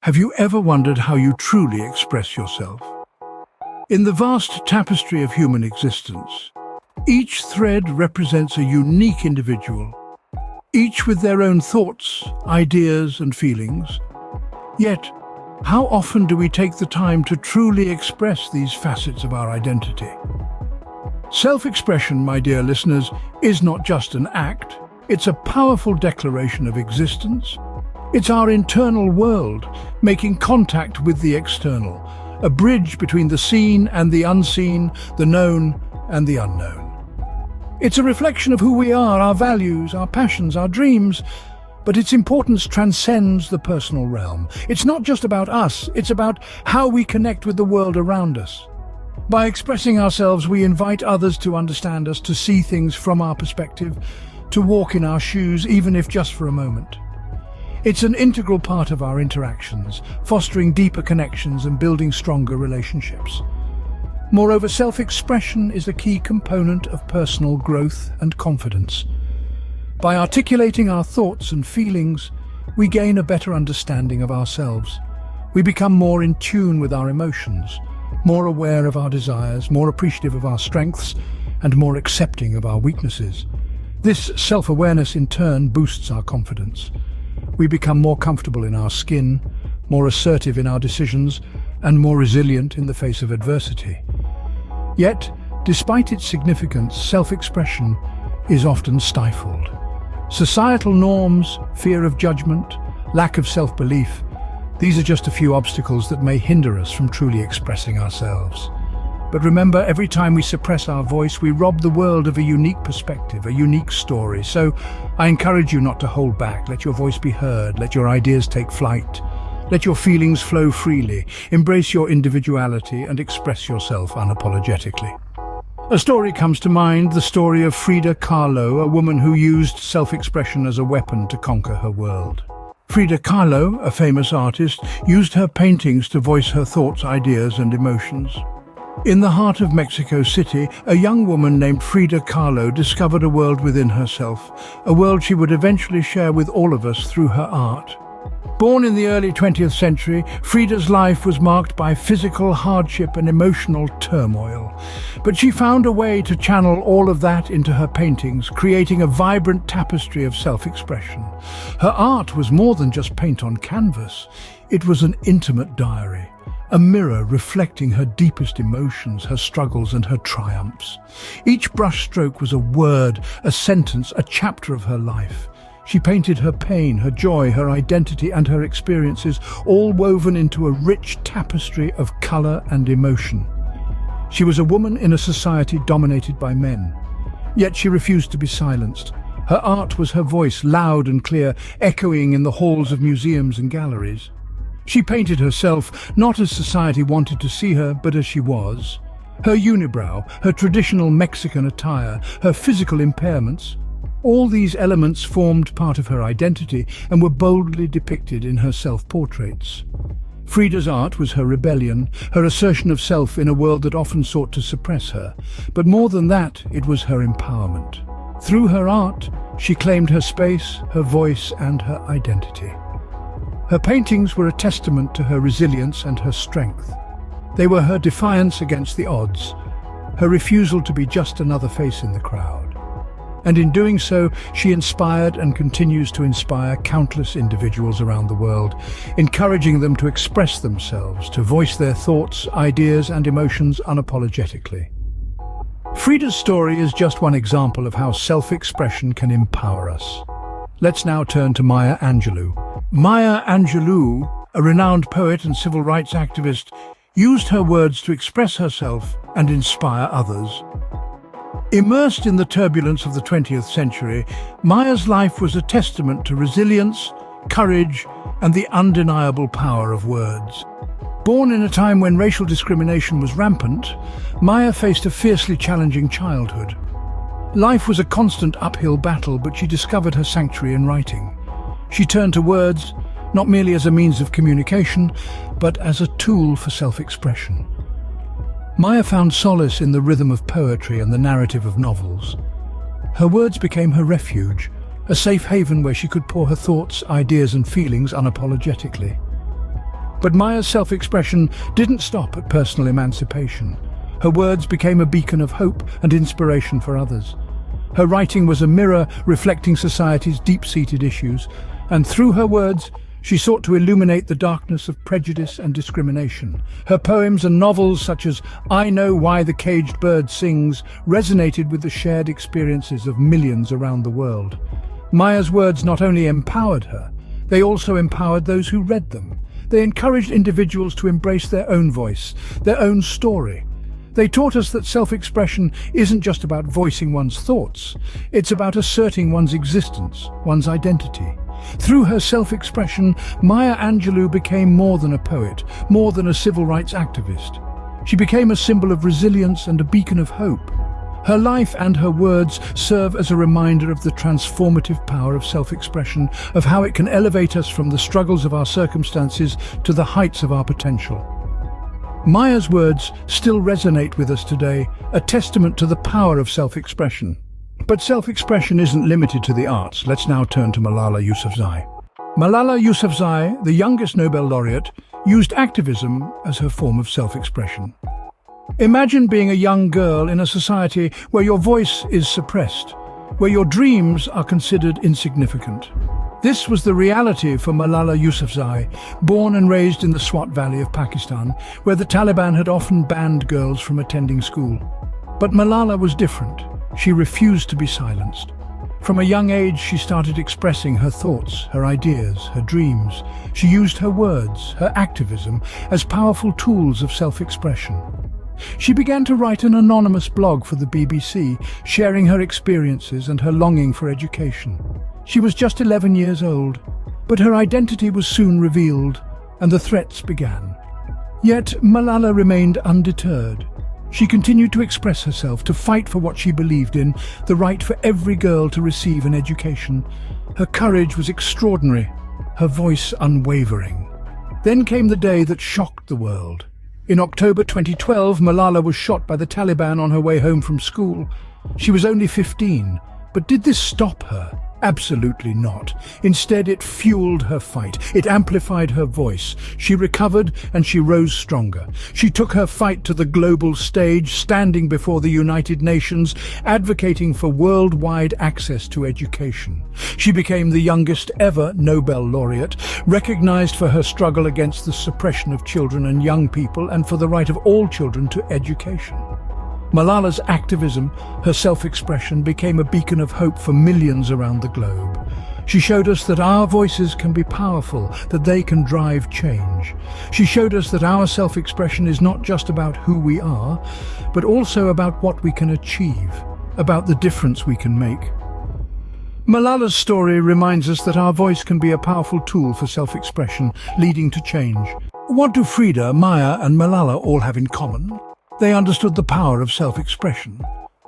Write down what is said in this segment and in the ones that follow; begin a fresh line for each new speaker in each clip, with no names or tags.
Have you ever wondered how you truly express yourself? In the vast tapestry of human existence, each thread represents a unique individual, each with their own thoughts, ideas and feelings. Yet, how often do we take the time to truly express these facets of our identity? Self-expression, my dear listeners, is not just an act. It's a powerful declaration of existence. It's our internal world, making contact with the external, a bridge between the seen and the unseen, the known and the unknown. It's a reflection of who we are, our values, our passions, our dreams, but its importance transcends the personal realm. It's not just about us, it's about how we connect with the world around us. By expressing ourselves, we invite others to understand us, to see things from our perspective, to walk in our shoes, even if just for a moment. It's an integral part of our interactions, fostering deeper connections and building stronger relationships. Moreover, self-expression is a key component of personal growth and confidence. By articulating our thoughts and feelings, we gain a better understanding of ourselves. We become more in tune with our emotions, more aware of our desires, more appreciative of our strengths, and more accepting of our weaknesses. This self-awareness in turn boosts our confidence. We become more comfortable in our skin, more assertive in our decisions, and more resilient in the face of adversity. Yet, despite its significance, self-expression is often stifled. Societal norms, fear of judgment, lack of self-belief, these are just a few obstacles that may hinder us from truly expressing ourselves. But remember, every time we suppress our voice, we rob the world of a unique perspective, a unique story. So I encourage you not to hold back. Let your voice be heard. Let your ideas take flight. Let your feelings flow freely. Embrace your individuality and express yourself unapologetically. A story comes to mind, the story of Frida Kahlo, a woman who used self-expression as a weapon to conquer her world. Frida Kahlo, a famous artist, used her paintings to voice her thoughts, ideas and emotions. In the heart of Mexico City, a young woman named Frida Kahlo discovered a world within herself, a world she would eventually share with all of us through her art. Born in the early 20th century, Frida's life was marked by physical hardship and emotional turmoil. But she found a way to channel all of that into her paintings, creating a vibrant tapestry of self-expression. Her art was more than just paint on canvas. It was an intimate diary, a mirror reflecting her deepest emotions, her struggles and her triumphs. Each brushstroke was a word, a sentence, a chapter of her life. She painted her pain, her joy, her identity and her experiences, all woven into a rich tapestry of colour and emotion. She was a woman in a society dominated by men, yet she refused to be silenced. Her art was her voice, loud and clear, echoing in the halls of museums and galleries. She painted herself not as society wanted to see her, but as she was. Her unibrow, her traditional Mexican attire, her physical impairments, all these elements formed part of her identity and were boldly depicted in her self-portraits. Frida's art was her rebellion, her assertion of self in a world that often sought to suppress her. But more than that, it was her empowerment. Through her art, she claimed her space, her voice and her identity. Her paintings were a testament to her resilience and her strength. They were her defiance against the odds, her refusal to be just another face in the crowd. And in doing so, she inspired and continues to inspire countless individuals around the world, encouraging them to express themselves, to voice their thoughts, ideas and emotions unapologetically. Frida's story is just one example of how self-expression can empower us. Let's now turn to Maya Angelou. Maya Angelou, a renowned poet and civil rights activist, used her words to express herself and inspire others. Immersed in the turbulence of the 20th century, Maya's life was a testament to resilience, courage, and the undeniable power of words. Born in a time when racial discrimination was rampant, Maya faced a fiercely challenging childhood. Life was a constant uphill battle, but she discovered her sanctuary in writing. She turned to words, not merely as a means of communication, but as a tool for self-expression. Maya found solace in the rhythm of poetry and the narrative of novels. Her words became her refuge, a safe haven where she could pour her thoughts, ideas and feelings unapologetically. But Maya's self-expression didn't stop at personal emancipation. Her words became a beacon of hope and inspiration for others. Her writing was a mirror reflecting society's deep-seated issues, and through her words, she sought to illuminate the darkness of prejudice and discrimination. Her poems and novels such as I Know Why the Caged Bird Sings resonated with the shared experiences of millions around the world. Maya's words not only empowered her, they also empowered those who read them. They encouraged individuals to embrace their own voice, their own story. They taught us that self-expression isn't just about voicing one's thoughts, it's about asserting one's existence, one's identity. Through her self-expression, Maya Angelou became more than a poet, more than a civil rights activist. She became a symbol of resilience and a beacon of hope. Her life and her words serve as a reminder of the transformative power of self-expression, of how it can elevate us from the struggles of our circumstances to the heights of our potential. Maya's words still resonate with us today, a testament to the power of self-expression. But self-expression isn't limited to the arts. Let's now turn to Malala Yousafzai. Malala Yousafzai, the youngest Nobel laureate, used activism as her form of self-expression. Imagine being a young girl in a society where your voice is suppressed, where your dreams are considered insignificant. This was the reality for Malala Yousafzai, born and raised in the Swat Valley of Pakistan, where the Taliban had often banned girls from attending school. But Malala was different. She refused to be silenced. From a young age, she started expressing her thoughts, her ideas, her dreams. She used her words, her activism, as powerful tools of self-expression. She began to write an anonymous blog for the BBC, sharing her experiences and her longing for education. She was just 11 years old, but her identity was soon revealed, and the threats began. Yet Malala remained undeterred. She continued to express herself, to fight for what she believed in, the right for every girl to receive an education. Her courage was extraordinary, her voice unwavering. Then came the day that shocked the world. In October 2012, Malala was shot by the Taliban on her way home from school. She was only 15, but did this stop her? Absolutely not. Instead, it fueled her fight. It amplified her voice. She recovered and she rose stronger. She took her fight to the global stage, standing before the United Nations, advocating for worldwide access to education. She became the youngest ever Nobel laureate, recognized for her struggle against the suppression of children and young people and for the right of all children to education. Malala's activism, her self-expression, became a beacon of hope for millions around the globe. She showed us that our voices can be powerful, that they can drive change. She showed us that our self-expression is not just about who we are, but also about what we can achieve, about the difference we can make. Malala's story reminds us that our voice can be a powerful tool for self-expression, leading to change. What do Frida, Maya and Malala all have in common? They understood the power of self-expression.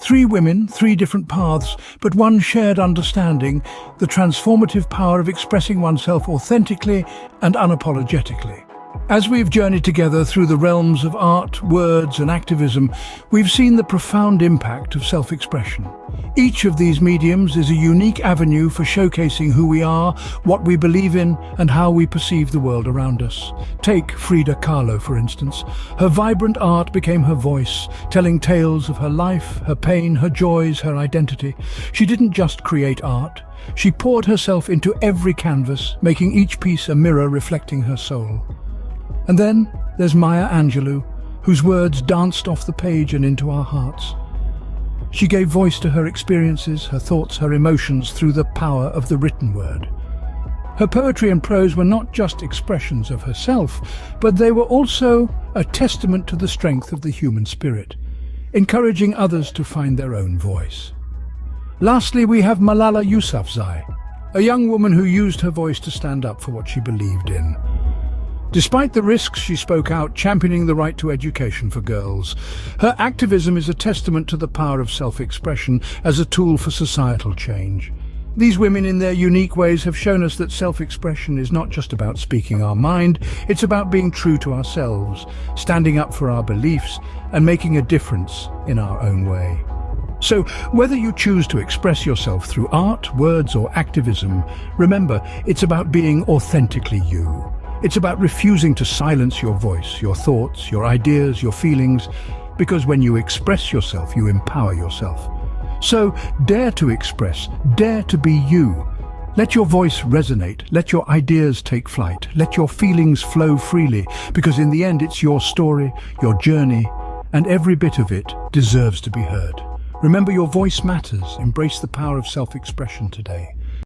3 women, 3 different paths, but one shared understanding, the transformative power of expressing oneself authentically and unapologetically. As we've journeyed together through the realms of art, words and activism, we've seen the profound impact of self-expression. Each of these mediums is a unique avenue for showcasing who we are, what we believe in, and how we perceive the world around us. Take Frida Kahlo, for instance. Her vibrant art became her voice, telling tales of her life, her pain, her joys, her identity. She didn't just create art. She poured herself into every canvas, making each piece a mirror reflecting her soul. And then there's Maya Angelou, whose words danced off the page and into our hearts. She gave voice to her experiences, her thoughts, her emotions through the power of the written word. Her poetry and prose were not just expressions of herself, but they were also a testament to the strength of the human spirit, encouraging others to find their own voice. Lastly, we have Malala Yousafzai, a young woman who used her voice to stand up for what she believed in. Despite the risks, she spoke out, championing the right to education for girls. Her activism is a testament to the power of self-expression as a tool for societal change. These women, in their unique ways, have shown us that self-expression is not just about speaking our mind, it's about being true to ourselves, standing up for our beliefs, and making a difference in our own way. So, whether you choose to express yourself through art, words, or activism, remember, it's about being authentically you. It's about refusing to silence your voice, your thoughts, your ideas, your feelings, because when you express yourself, you empower yourself. So dare to express, dare to be you. Let your voice resonate, let your ideas take flight, let your feelings flow freely, because in the end it's your story, your journey, and every bit of it deserves to be heard. Remember, your voice matters. Embrace the power of self-expression today.